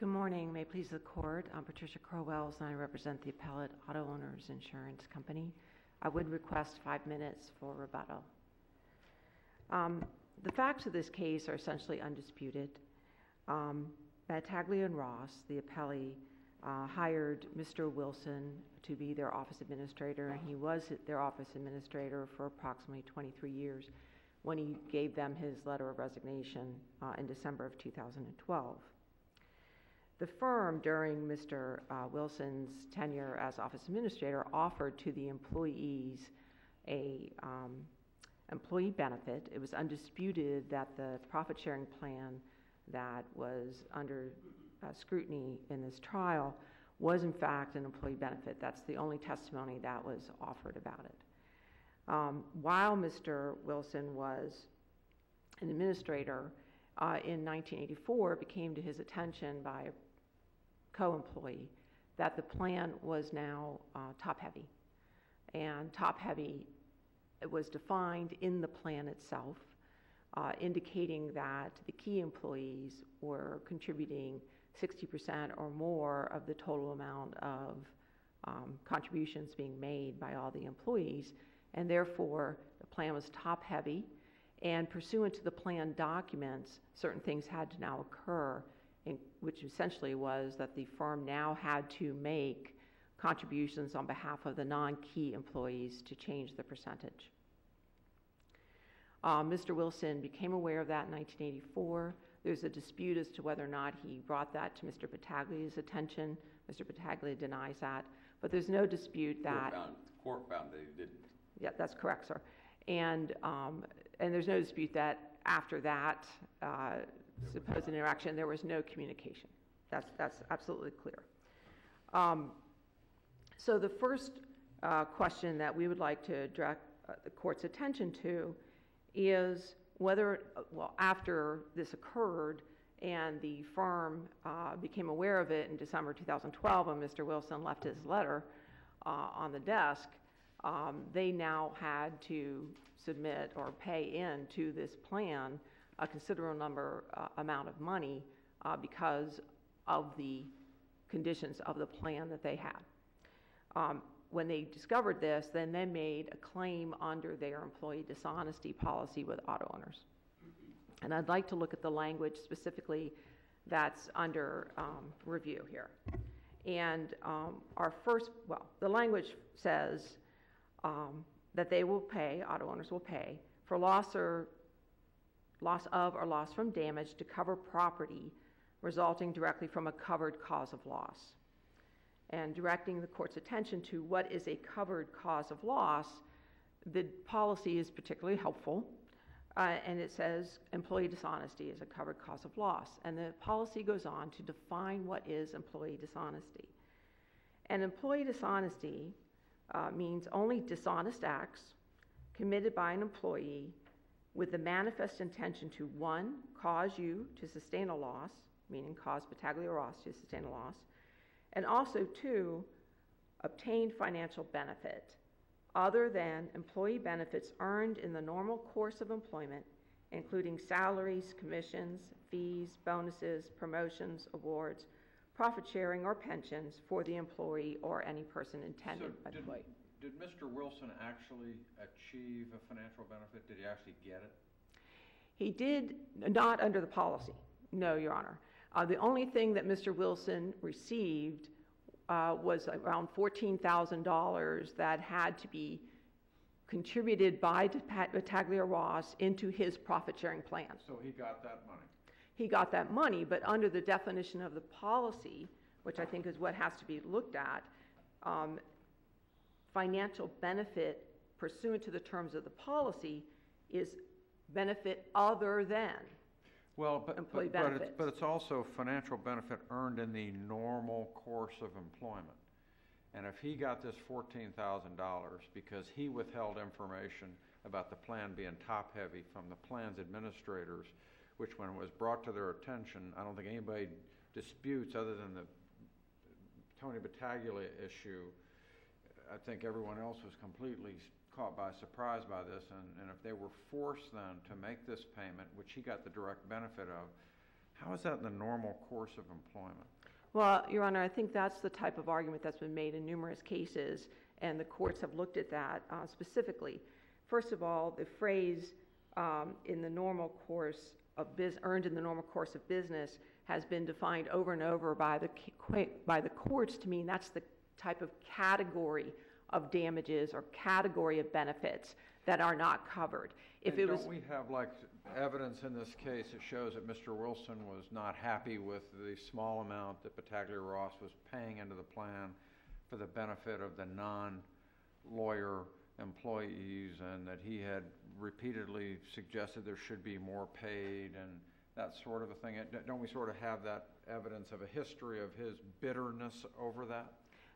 Good morning. May it please the court. I'm Patricia Crowells, and I represent the Appellate Auto Owners Insurance Company. I would request 5 minutes for rebuttal. The facts of this case are essentially undisputed. Battaglia and Ross, the appellee, hired Mr. Wilson to be their office administrator, and he was their office administrator for approximately 23 years when he gave them his letter of resignation in December of 2012. The firm, during Mr. Wilson's tenure as office administrator, offered to the employees a employee benefit. It was undisputed that the profit-sharing plan that was under scrutiny in this trial was in fact an employee benefit. That's the only testimony that was offered about it. While Mr. Wilson was an administrator, in 1984, it became to his attention by a co-employee that the plan was now top-heavy. And top-heavy was defined in the plan itself, indicating that the key employees were contributing 60% or more of the total amount of contributions being made by all the employees, and therefore the plan was top-heavy. And pursuant to the plan documents, certain things had to now occur, which essentially was that the firm now had to make contributions on behalf of the non-key employees to change the percentage. Mr. Wilson became aware of that in 1984. There's a dispute as to whether or not he brought that to Mr. Battaglia's attention. Mr. Battaglia denies that, but there's no dispute that the court found that he didn't. Yeah, that's correct, sir. And there's no dispute that after that supposed interaction, there was no communication. That's absolutely clear. So the first question that we would like to direct the court's attention to is whether, well, after this occurred and the firm became aware of it in December 2012 when Mr. Wilson left his letter on the desk, they now had to submit or pay in to this plan a considerable amount of money because of the conditions of the plan that they had. When they discovered this, then they made a claim under their employee dishonesty policy with auto owners. And I'd like to look at the language specifically that's under review here. And the language says that they will pay, auto owners will pay, for loss of or loss from damage to cover property resulting directly from a covered cause of loss. And directing the court's attention to what is a covered cause of loss, the policy is particularly helpful, and it says employee dishonesty is a covered cause of loss. And the policy goes on to define what is employee dishonesty. And employee dishonesty means only dishonest acts committed by an employee with the manifest intention to, 1, cause you to sustain a loss, meaning cause Battaglia or Ross to sustain a loss, and also 2, obtain financial benefit other than employee benefits earned in the normal course of employment, including salaries, commissions, fees, bonuses, promotions, awards, profit sharing, or pensions for the employee or any person intended by the employee. Did Mr. Wilson actually achieve a financial benefit? Did he actually get it? He did not under the policy, no, Your Honor. The only thing that Mr. Wilson received was around $14,000 that had to be contributed by Battaglia Ross into his profit-sharing plan. So he got that money? He got that money, but under the definition of the policy, which I think is what has to be looked at, financial benefit pursuant to the terms of the policy is benefit other than employee benefits. But it's also financial benefit earned in the normal course of employment. And if he got this $14,000 because he withheld information about the plan being top-heavy from the plan's administrators, which when it was brought to their attention, I don't think anybody disputes other than the Tony Battaglia issue. I think everyone else was completely caught by surprise by this, and if they were forced then to make this payment, which he got the direct benefit of, How is that in the normal course of employment? Well, Your Honor, I think that's the type of argument that's been made in numerous cases, and the courts have looked at that specifically. First of all, the phrase in the normal course of earned in the normal course of business has been defined over and over by the courts to mean that's the type of category of damages or category of benefits that are not covered. If it was, don't we have like evidence in this case that shows that Mr. Wilson was not happy with the small amount that Battaglia Ross was paying into the plan for the benefit of the non-lawyer employees, and that he had repeatedly suggested there should be more paid and that sort of a thing? Don't we sort of have that evidence of a history of his bitterness over that?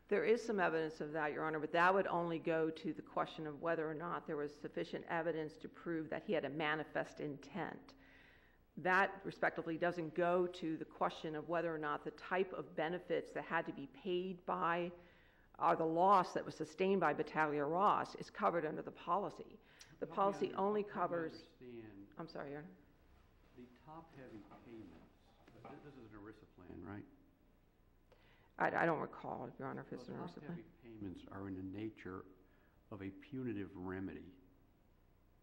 there is some evidence of that, Your Honor, but that would only go to the question of whether or not there was sufficient evidence to prove that he had a manifest intent. That, respectively, doesn't go to the question of whether or not the type of benefits that had to be paid by or the loss that was sustained by Battaglia Ross is covered under the policy. The policy only covers... I'm sorry, Your Honor. The top-heavy payments, this is an ERISA plan, right? I don't recall, Your Honor, if it's an ERISA plan. Top-heavy payments are in the nature of a punitive remedy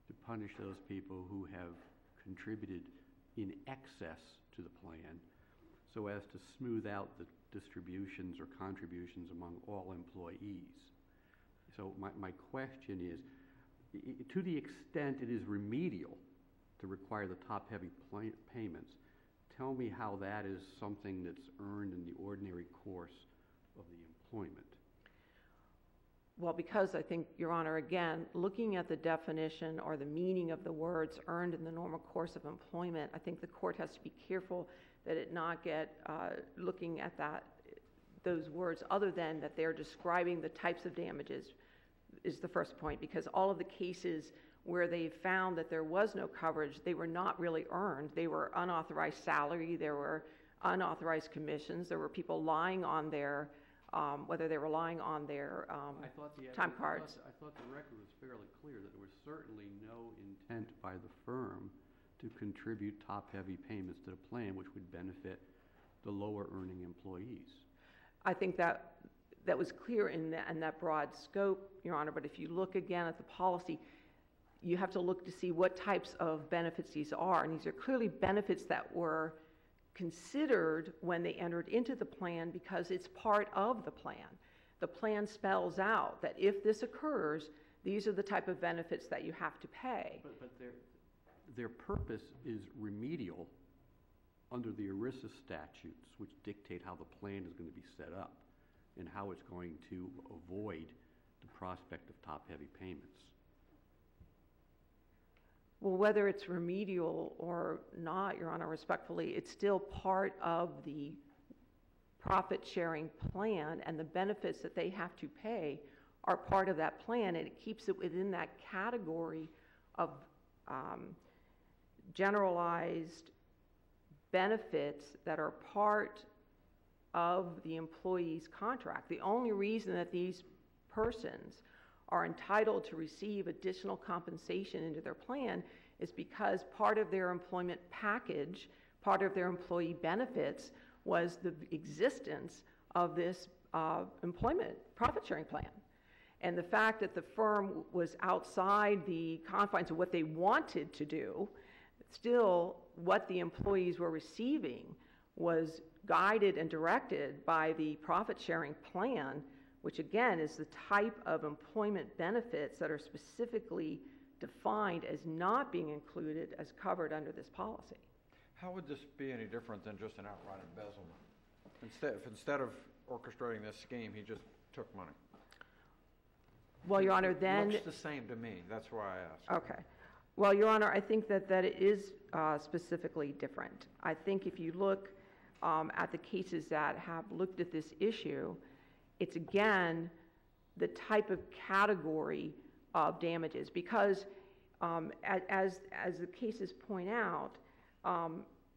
to punish those people who have contributed in excess to the plan so as to smooth out the distributions or contributions among all employees. So my question is, to the extent it is remedial to require the top-heavy payments, tell me how that is something that's earned in the ordinary course of the employment. Well, because I think, Your Honor, again, looking at the definition or the meaning of the words earned in the normal course of employment, I think the court has to be careful that it not get looking at those words other than that they're describing the types of damages is the first point, because all of the cases where they found that there was no coverage, they were not really earned. They were unauthorized salary, there were unauthorized commissions, there were people lying on their whether they were lying on their time cards. I thought the record was fairly clear that there was certainly no intent by the firm to contribute top-heavy payments to the plan, which would benefit the lower-earning employees. I think that was clear in that broad scope, Your Honor, but if you look again at the policy, you have to look to see what types of benefits these are, and these are clearly benefits that were considered when they entered into the plan because it's part of the plan. The plan spells out that if this occurs, these are the type of benefits that you have to pay. But their purpose is remedial under the ERISA statutes, which dictate how the plan is going to be set up and how it's going to avoid the prospect of top-heavy payments. Well, whether it's remedial or not, Your Honor, respectfully, it's still part of the profit-sharing plan, and the benefits that they have to pay are part of that plan, and it keeps it within that category of generalized benefits that are part of the employee's contract. The only reason that these persons are entitled to receive additional compensation into their plan is because part of their employment package, part of their employee benefits was the existence of this employment profit-sharing plan. And the fact that the firm was outside the confines of what they wanted to do, still what the employees were receiving was guided and directed by the profit-sharing plan, which again is the type of employment benefits that are specifically defined as not being included as covered under this policy. How would this be any different than just an outright embezzlement? Instead of orchestrating this scheme, he just took money. Well, Your Honor, then... It looks the same to me. That's why I asked. Okay. Well, Your Honor, I think that it is specifically different. I think if you look at the cases that have looked at this issue, it's again the type of category of damages, because as the cases point out,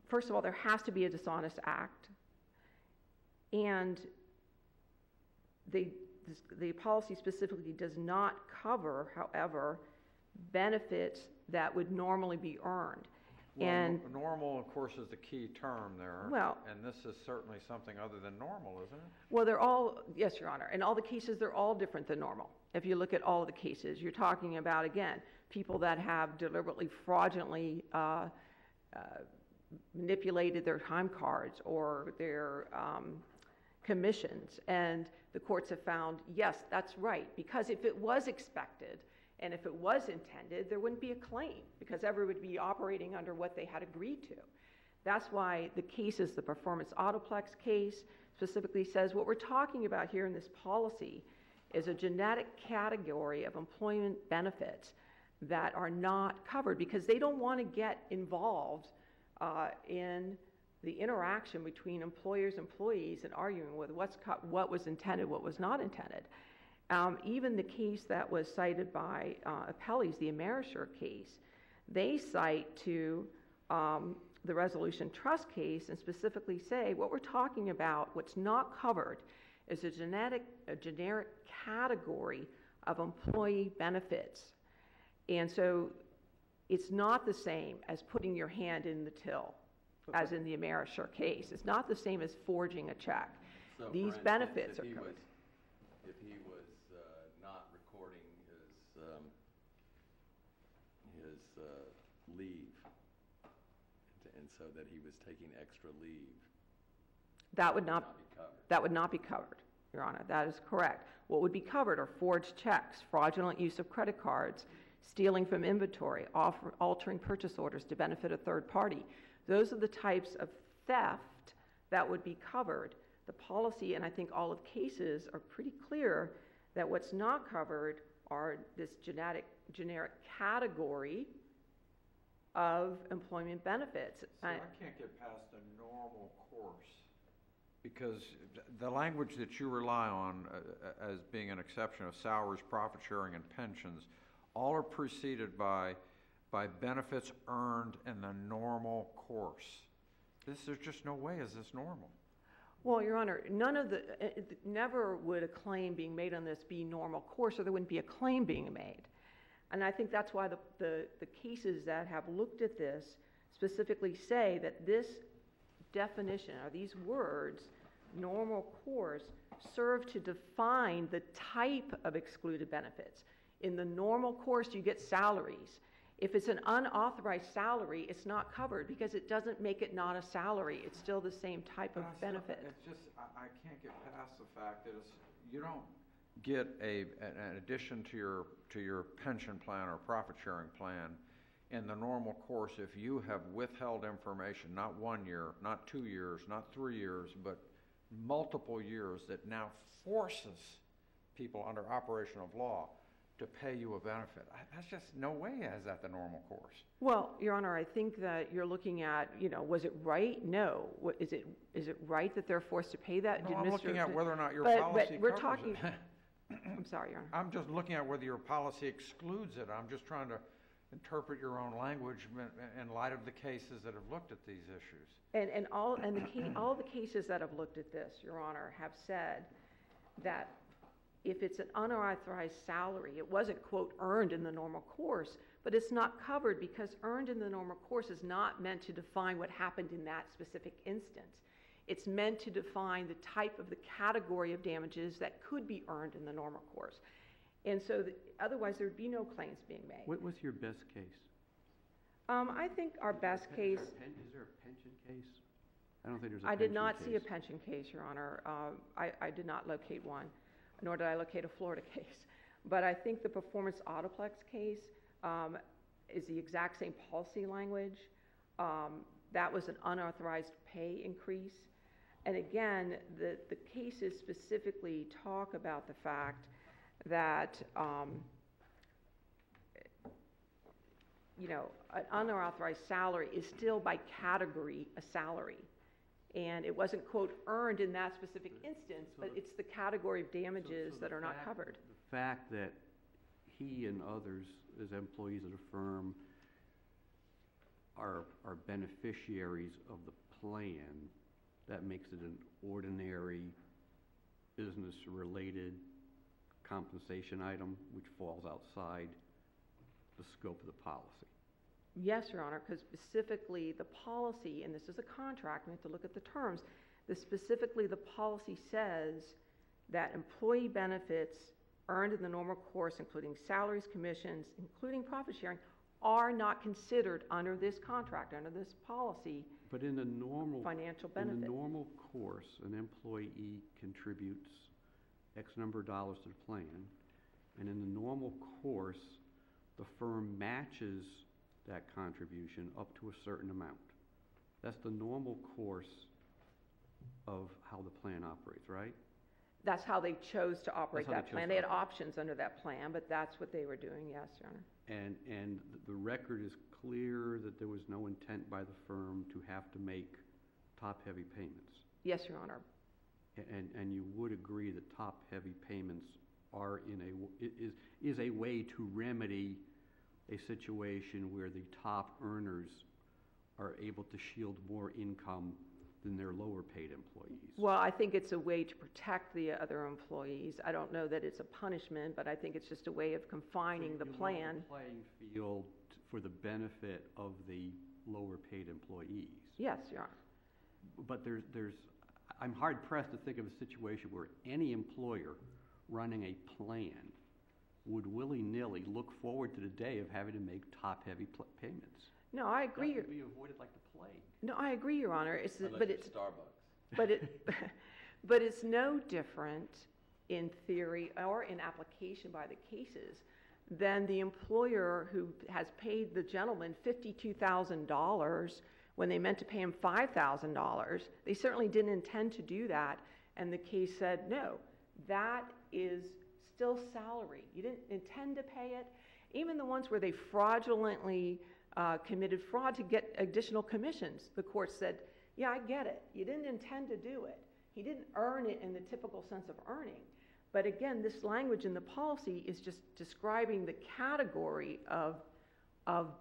first of all, there has to be a dishonest act, and the policy specifically does not cover, however, benefits that would normally be earned. Well, And, normal, of course, is the key term there. Well- And this is certainly something other than normal, isn't it? well, they're all, yes, Your Honor, in all the cases, they're all different than normal. If you look at all of the cases, you're talking about, again, people that have deliberately fraudulently manipulated their time cards or their commissions. And the courts have found, yes, that's right, because if it was expected and if it was intended, there wouldn't be a claim because everyone would be operating under what they had agreed to. That's why the cases, the Performance Autoplex case specifically says what we're talking about here in this policy is a genetic category of employment benefits that are not covered because they don't want to get involved in the interaction between employers and employees and arguing with what was intended, what was not intended. Even the case that was cited by appellees, the Amerisher case, they cite to the Resolution Trust case and specifically say what we're talking about, what's not covered, is a generic category of employee benefits. And so it's not the same as putting your hand in the till, as in the Amerisher case. It's not the same as forging a check. So, for These instance, benefits if are he covered. was, if he was not recording his leave, and so that he was taking extra leave, That would not be covered. That would not be covered, Your Honor. That is correct. What would be covered are forged checks, fraudulent use of credit cards, stealing from inventory, altering purchase orders to benefit a third party. Those are the types of theft that would be covered. The policy, and I think all of the cases are pretty clear that what's not covered are this generic category of employment benefits. So I can't get past the normal course because the language that you rely on as being an exception of salaries, profit sharing, and pensions, all are preceded by benefits earned in the normal course. There's just no way is this normal. Well, Your Honor, never would a claim being made on this be normal course, or there wouldn't be a claim being made. And I think that's why the cases that have looked at this specifically say that this definition, or these words, normal course, serve to define the type of excluded benefits. In the normal course, you get salaries. If it's an unauthorized salary, it's not covered because it doesn't make it not a salary. It's still the same type of benefit. It's just, I can't get past the fact that you don't get an addition to your pension plan or profit sharing plan in the normal course if you have withheld information, not 1 year, not 2 years, not 3 years, but multiple years that now forces people under operation of law to pay you a benefit. That's just no way is that the normal course. Well, Your Honor, I think that you're looking at, was it right? No. Is it right that they're forced to pay that? No, I'm looking at whether or not your but policy we're covers talking. it. I'm sorry, Your Honor. I'm just looking at whether your policy excludes it. I'm just trying to interpret your own language in light of the cases that have looked at these issues. And all the cases that have looked at this, Your Honor, have said that if it's an unauthorized salary, it wasn't, quote, earned in the normal course, but it's not covered because earned in the normal course is not meant to define what happened in that specific instance. It's meant to define the type of the category of damages that could be earned in the normal course. And so otherwise there would be no claims being made. What's your best case? I think our best case, Is there a pension case? I don't think there's a I pension did not see a case. pension case, Your Honor. I did not locate one, nor did I locate a Florida case. But I think the Performance Autoplex case is the exact same policy language. That was an unauthorized pay increase. And again, the cases specifically talk about the fact that, an unauthorized salary is still by category a salary. And it wasn't, quote, earned in that specific instance, but it's the category of damages that are not covered. The fact that he and others, as employees of the firm, are beneficiaries of the plan, that makes it an ordinary business-related compensation item which falls outside the scope of the policy. Yes, Your Honor, because specifically the policy, and this is a contract, and we have to look at the terms, specifically the policy says that employee benefits earned in the normal course, including salaries, commissions, including profit sharing, are not considered under this contract, under this policy, But in the normal, financial in benefit. the normal course, an employee contributes X number of dollars to the plan, and in the normal course, the firm matches that contribution up to a certain amount. That's the normal course of how the plan operates, right? That's how they chose to operate That's how that they chose plan. to They had operate. options under that plan, but that's what they were doing, yes, Your Honor. And the record is clear that there was no intent by the firm to have to make top-heavy payments. Yes, Your Honor. And you would agree that top-heavy payments are is a way to remedy a situation where the top earners are able to shield more income than their lower-paid employees. Well, I think it's a way to protect the other employees. I don't know that it's a punishment, but I think it's just a way of confining the You plan. level the playing field for the benefit of the lower-paid employees. Yes, Your Honor. But I'm hard-pressed to think of a situation where any employer running a plan would willy-nilly look forward to the day of having to make top-heavy payments. No, I agree. That would be avoided like the plague. No, I agree, Your Honor. Unless But you're it's Starbucks. but but it's no different in theory or in application by the cases than the employer who has paid the gentleman $52,000 when they meant to pay him $5,000. They certainly didn't intend to do that, and the case said, no, that is still salary. You didn't intend to pay it. Even the ones where they fraudulently committed fraud to get additional commissions, the court said, yeah, I get it. You didn't intend to do it. He didn't earn it in the typical sense of earning. But again, this language in the policy is just describing the category of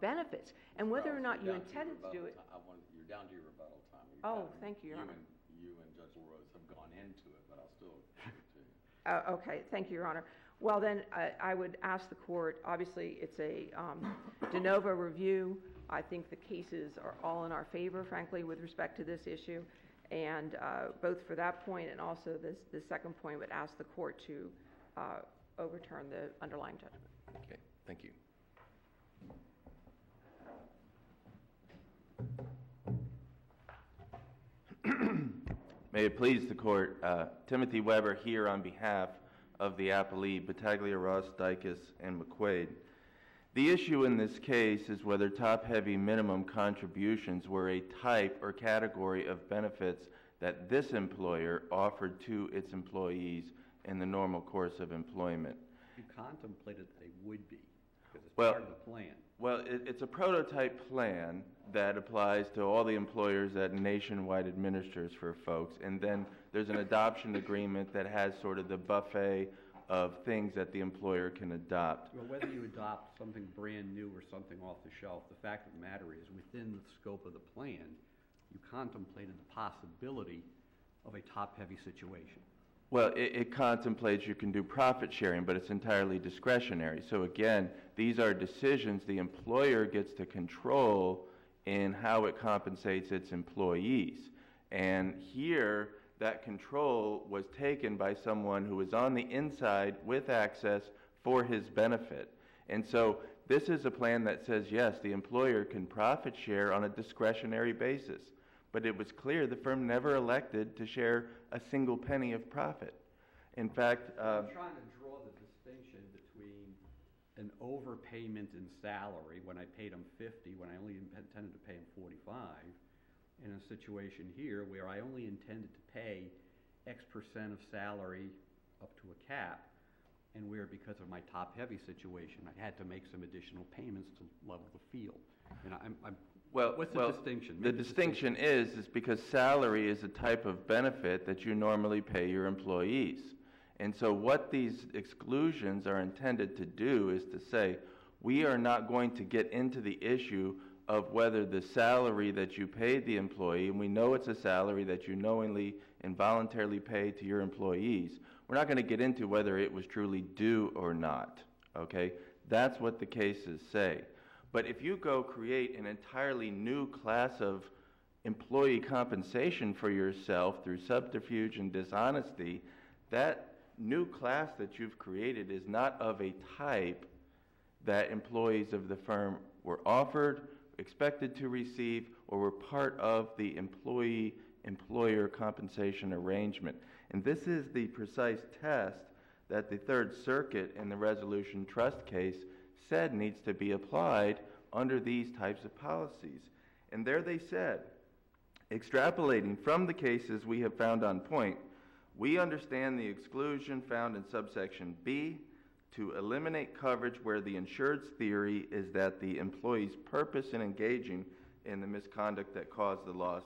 benefits. And whether or not you intended to do it. You're down to your rebuttal time. Oh, thank you, Your Honor. You and Judge LaRose have gone into it, but I'll still give it to you. Okay, thank you, Your Honor. Well, then, I would ask the court, obviously, it's a de novo review. I think the cases are all in our favor, frankly, with respect to this issue. And both for that point and also the second point, would ask the court to overturn the underlying judgment. Okay, thank you. May it please the court, Timothy Weber here on behalf of the appellee, Battaglia, Ross, Dykes, and McQuaid. The issue in this case is whether top-heavy minimum contributions were a type or category of benefits that this employer offered to its employees in the normal course of employment. You contemplated that they would be, because it's Well, part of the plan. Well, it's a prototype plan that applies to all the employers that Nationwide administers for folks, and then there's an adoption agreement that has sort of the buffet of things that the employer can adopt. Well, whether you adopt something brand new or something off the shelf, the fact of the matter is, within the scope of the plan, you contemplated the possibility of a top-heavy situation. Well, it contemplates you can do profit sharing, but it's entirely discretionary. So again, these are decisions the employer gets to control in how it compensates its employees. And here, that control was taken by someone who was on the inside with access for his benefit. And so this is a plan that says, yes, the employer can profit share on a discretionary basis. But it was clear the firm never elected to share a single penny of profit. In fact, I'm trying to draw the distinction between an overpayment in salary when I paid him $50 when I only intended to pay him $45, and a situation here where I only intended to pay X% of salary up to a cap, and where because of my top-heavy situation, I had to make some additional payments to level the field. And what's the distinction? The distinction is because salary is a type of benefit that you normally pay your employees. And so what these exclusions are intended to do is to say, we are not going to get into the issue of whether the salary that you paid the employee, and we know it's a salary that you knowingly and voluntarily pay to your employees, we're not going to get into whether it was truly due or not, okay? That's what the cases say. But if you go create an entirely new class of employee compensation for yourself through subterfuge and dishonesty, that new class that you've created is not of a type that employees of the firm were offered, expected to receive, or were part of the employee-employer compensation arrangement. And this is the precise test that the Third Circuit in the Resolution Trust case said needs to be applied under these types of policies. And there they said, extrapolating from the cases we have found on point, we understand the exclusion found in subsection B to eliminate coverage where the insured's theory is that the employee's purpose in engaging in the misconduct that caused the loss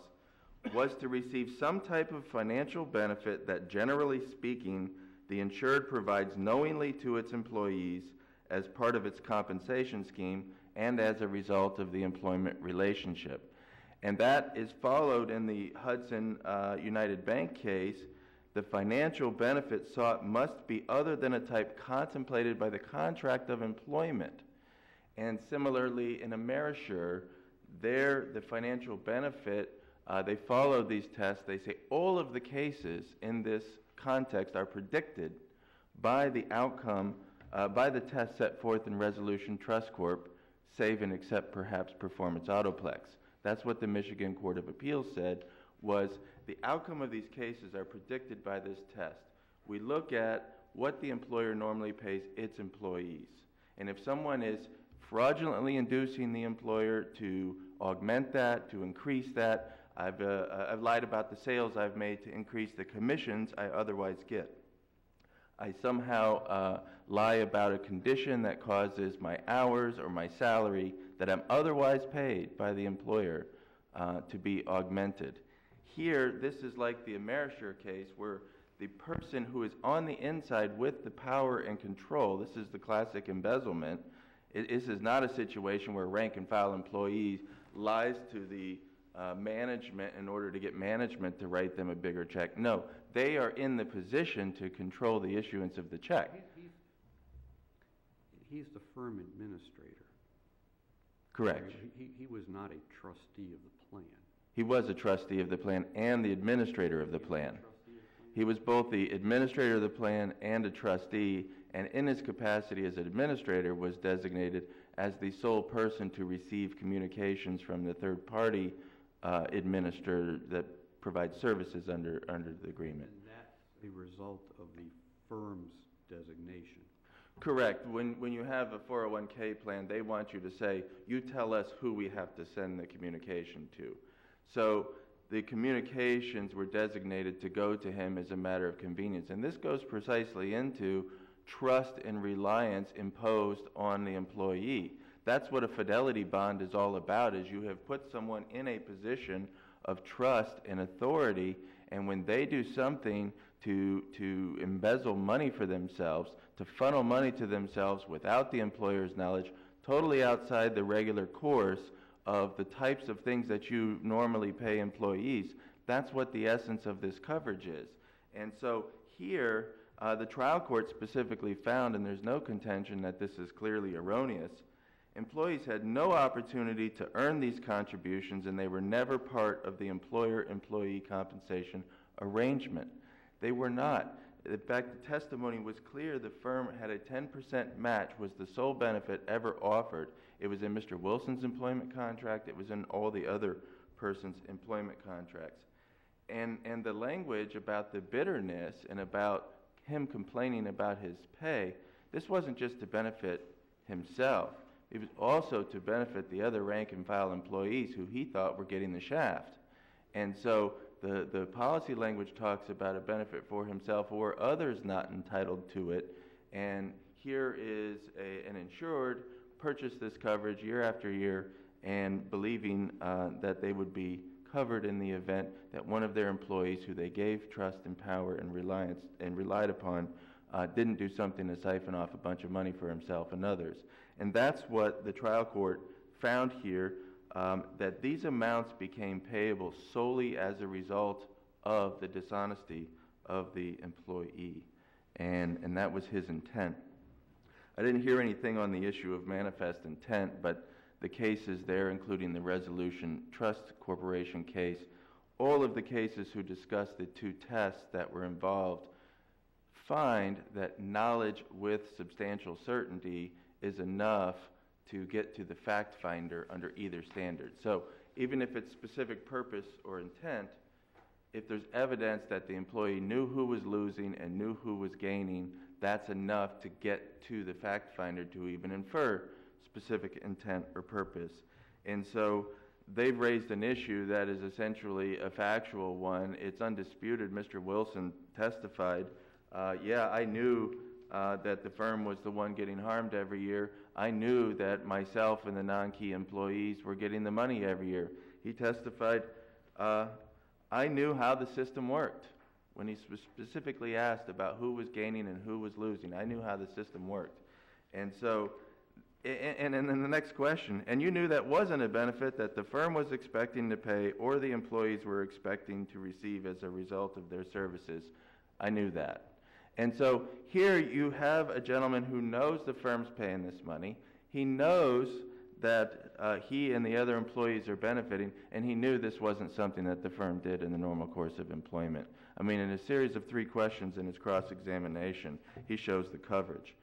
was to receive some type of financial benefit that, generally speaking, the insured provides knowingly to its employees as part of its compensation scheme and as a result of the employment relationship. And that is followed in the Hudson United Bank case. The financial benefit sought must be other than a type contemplated by the contract of employment. And similarly, in Amerisure, there the financial benefit, they follow these tests. They say all of the cases in this context are predicted by the outcome, by the test set forth in Resolution Trust Corp., save and except perhaps Performance Autoplex. That's what the Michigan Court of Appeals said, was the outcome of these cases are predicted by this test. We look at what the employer normally pays its employees. And if someone is fraudulently inducing the employer to augment that, to increase that, I've lied about the sales I've made to increase the commissions I otherwise get. I somehow lie about a condition that causes my hours or my salary that I'm otherwise paid by the employer to be augmented. Here, this is like the Amerisure case where the person who is on the inside with the power and control, this is the classic embezzlement. This is not a situation where a rank and file employee lies to the management in order to get management to write them a bigger check. No, they are in the position to control the issuance of the check. He's the firm administrator. Correct. He was not a trustee of the plan. He was a trustee of the plan and the administrator of the plan. He was both the administrator of the plan and a trustee, and in his capacity as an administrator was designated as the sole person to receive communications from the third party administrator that provides services under the agreement. And that's a result of the firm's designation. Correct. When you have a 401k plan, they want you to say, you tell us who we have to send the communication to. So the communications were designated to go to him as a matter of convenience. And this goes precisely into trust and reliance imposed on the employee. That's what a fidelity bond is all about, is you have put someone in a position of trust and authority, and when they do something to embezzle money for themselves, to funnel money to themselves without the employer's knowledge, totally outside the regular course of the types of things that you normally pay employees, that's what the essence of this coverage is. And so here, the trial court specifically found, and there's no contention that this is clearly erroneous, employees had no opportunity to earn these contributions, and they were never part of the employer-employee compensation arrangement. They were not. In fact, the testimony was clear. The firm had a 10% match, was the sole benefit ever offered. It was in Mr. Wilson's employment contract. It was in all the other person's employment contracts. And the language about the bitterness and about him complaining about his pay, this wasn't just to benefit himself. It was also to benefit the other rank and file employees who he thought were getting the shaft. And so the policy language talks about a benefit for himself or others not entitled to it. And here is an insured purchased this coverage year after year and believing that they would be covered in the event that one of their employees who they gave trust and power and reliance and relied upon didn't do something to siphon off a bunch of money for himself and others. And that's what the trial court found here, that these amounts became payable solely as a result of the dishonesty of the employee. And that was his intent. I didn't hear anything on the issue of manifest intent, but the cases there, including the Resolution Trust Corporation case, all of the cases who discuss the two tests that were involved find that knowledge with substantial certainty is enough to get to the fact finder under either standard. So even if it's specific purpose or intent, if there's evidence that the employee knew who was losing and knew who was gaining, that's enough to get to the fact finder to even infer specific intent or purpose. And so they've raised an issue that is essentially a factual one. It's undisputed. Mr. Wilson testified, yeah, I knew that the firm was the one getting harmed every year. I knew that myself and the non-key employees were getting the money every year. He testified, I knew how the system worked. When he specifically asked about who was gaining and who was losing, I knew how the system worked. And so, and then the next question, and you knew that wasn't a benefit that the firm was expecting to pay or the employees were expecting to receive as a result of their services. I knew that. And so here you have a gentleman who knows the firm's paying this money. He knows that he and the other employees are benefiting, and he knew this wasn't something that the firm did in the normal course of employment. I mean, in a series of 3 questions in his cross-examination, he shows the coverage.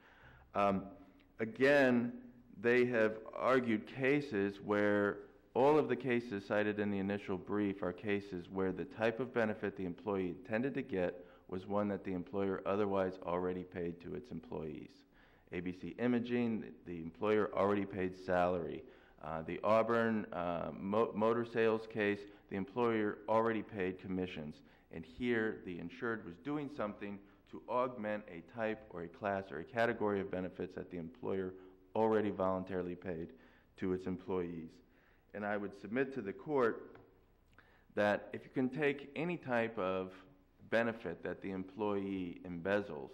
Again, they have argued cases where all of the cases cited in the initial brief are cases where the type of benefit the employee intended to get was one that the employer otherwise already paid to its employees. ABC Imaging, the employer already paid salary. The Auburn motor sales case, the employer already paid commissions. And here, the insured was doing something to augment a type or a class or a category of benefits that the employer already voluntarily paid to its employees. And I would submit to the court that if you can take any type of benefit that the employee embezzles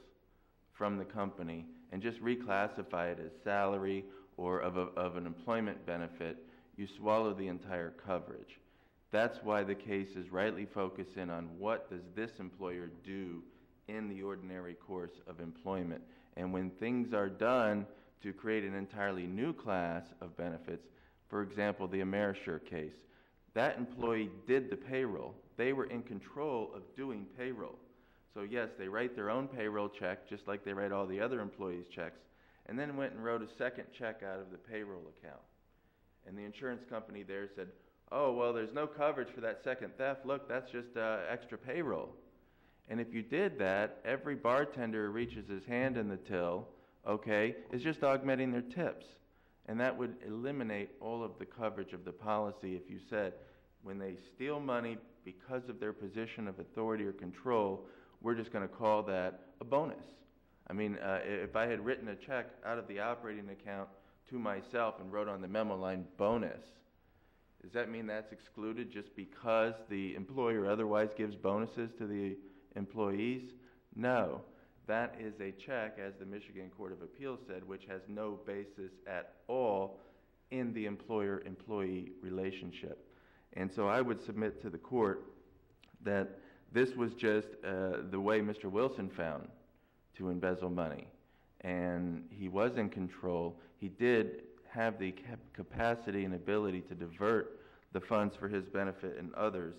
from the company and just reclassify it as salary or of an employment benefit, you swallow the entire coverage. That's why the cases rightly focus in on what does this employer do in the ordinary course of employment. And when things are done to create an entirely new class of benefits, for example, the Amerisure case, that employee did the payroll. They were in control of doing payroll. So yes, they write their own payroll check just like they write all the other employees' checks, and then went and wrote a second check out of the payroll account. And the insurance company there said, oh, well, there's no coverage for that second theft. Look, that's just extra payroll. And if you did that, every bartender who reaches his hand in the till, okay, is just augmenting their tips. And that would eliminate all of the coverage of the policy if you said, when they steal money because of their position of authority or control, we're just going to call that a bonus. I mean, if I had written a check out of the operating account to myself and wrote on the memo line bonus, does that mean that's excluded just because the employer otherwise gives bonuses to the employees? No. That is a check, as the Michigan Court of Appeals said, which has no basis at all in the employer-employee relationship. And so I would submit to the court that this was just the way Mr. Wilson found to embezzle money. And he was in control. He did have the capacity and ability to divert the funds for his benefit and others.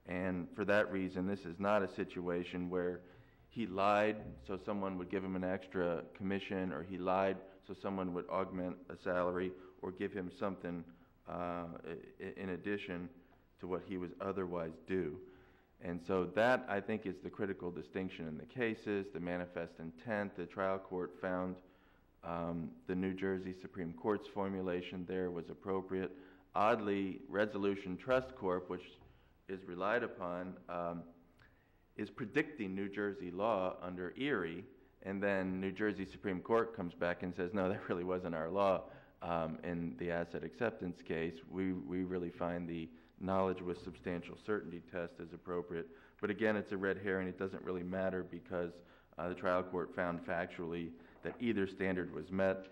And for that reason, this is not a situation where he lied so someone would give him an extra commission, or he lied so someone would augment a salary or give him something in addition to what he was otherwise due. And so that, I think, is the critical distinction in the cases. The manifest intent, the trial court found the New Jersey Supreme Court's formulation there was appropriate. Oddly, Resolution Trust Corp., which is relied upon, is predicting New Jersey law under Erie, and then New Jersey Supreme Court comes back and says, no, that really wasn't our law. In the asset acceptance case, we really find the knowledge with substantial certainty test is appropriate. But again, it's a red herring. It doesn't really matter because the trial court found factually that either standard was met.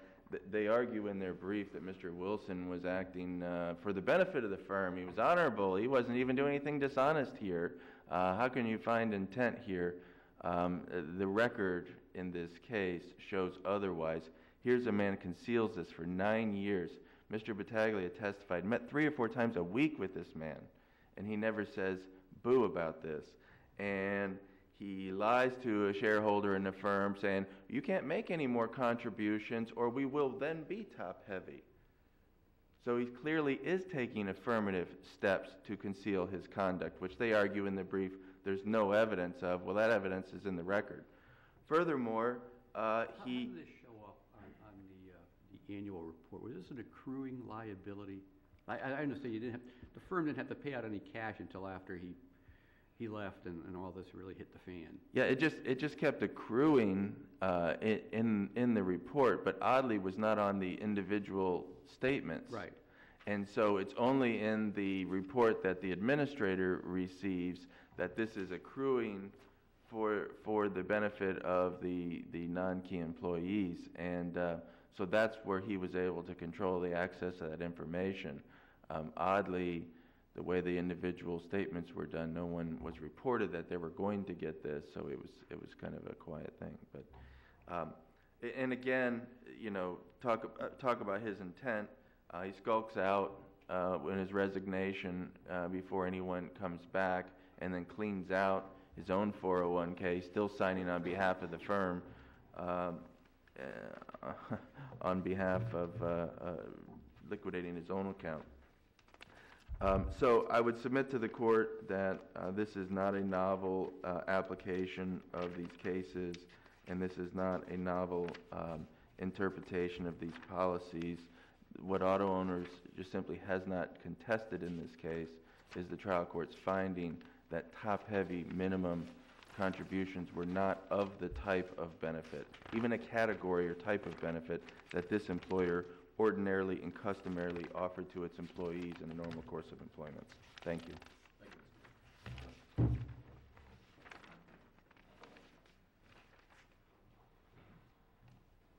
They argue in their brief that Mr. Wilson was acting for the benefit of the firm. He was honorable. He wasn't even doing anything dishonest here. How can you find intent here? The record in this case shows otherwise. Here's a man conceals this for 9 years, Mr. Battaglia testified, met 3 or 4 times a week with this man, and he never says boo about this. And he lies to a shareholder in the firm saying, you can't make any more contributions or we will then be top-heavy. So he clearly is taking affirmative steps to conceal his conduct, which they argue in the brief there's no evidence of. Well, that evidence is in the record. Furthermore, How did this show up on the annual report? Was this an accruing liability? I understand the firm didn't have to pay out any cash until after he left and all this really hit the fan. Yeah, it just kept accruing in the report, but oddly was not on the individual statements. Right. And so it's only in the report that the administrator receives that this is accruing for the benefit of the non-key employees. And so that's where he was able to control the access to that information. Oddly, the way the individual statements were done, no one was reported that they were going to get this, so it was kind of a quiet thing. But and again, you know, talk about his intent. He skulks out in his resignation before anyone comes back, and then cleans out his own 401k, still signing on behalf of the firm, on behalf of liquidating his own account. So I would submit to the court that this is not a novel application of these cases, and this is not a novel interpretation of these policies. What Auto Owners just simply has not contested in this case is the trial court's finding that top-heavy minimum contributions were not of the type of benefit, even a category or type of benefit, that this employer ordinarily and customarily offered to its employees in the normal course of employment. Thank you.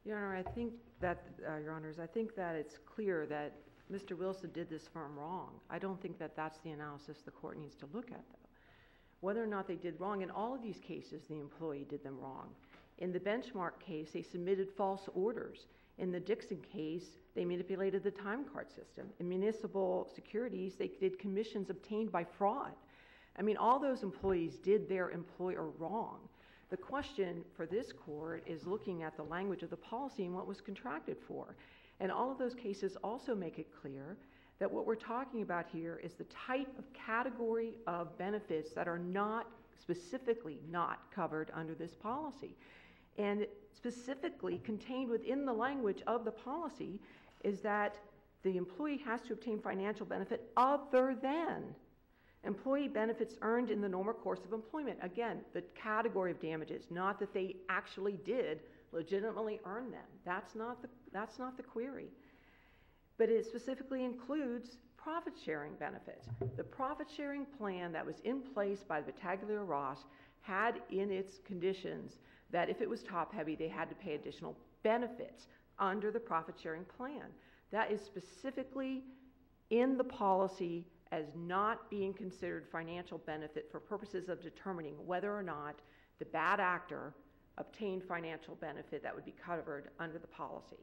Your Honor, I think that, Your Honors, I think that it's clear that Mr. Wilson did this firm wrong. I don't think that that's the analysis the court needs to look at, though. Whether or not they did wrong, in all of these cases, the employee did them wrong. In the Benchmark case, they submitted false orders. In the Dixon case, they manipulated the time card system. In Municipal Securities, they did commissions obtained by fraud. I mean, all those employees did their employer wrong. The question for this court is looking at the language of the policy and what was contracted for. And all of those cases also make it clear that what we're talking about here is the type of category of benefits that are not specifically not covered under this policy. And specifically contained within the language of the policy is that the employee has to obtain financial benefit other than employee benefits earned in the normal course of employment. Again, the category of damages, not that they actually did legitimately earn them. That's not the query. But it specifically includes profit-sharing benefits. The profit-sharing plan that was in place by Battaglia-Ross had in its conditions that if it was top-heavy, they had to pay additional benefits under the profit-sharing plan. That is specifically in the policy as not being considered financial benefit for purposes of determining whether or not the bad actor obtained financial benefit that would be covered under the policy.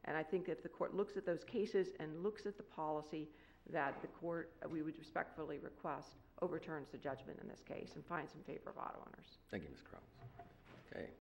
And I think if the court looks at those cases and looks at the policy, that the court, we would respectfully request, overturns the judgment in this case and finds in favor of auto owners. Thank you, Ms. Cross. Okay.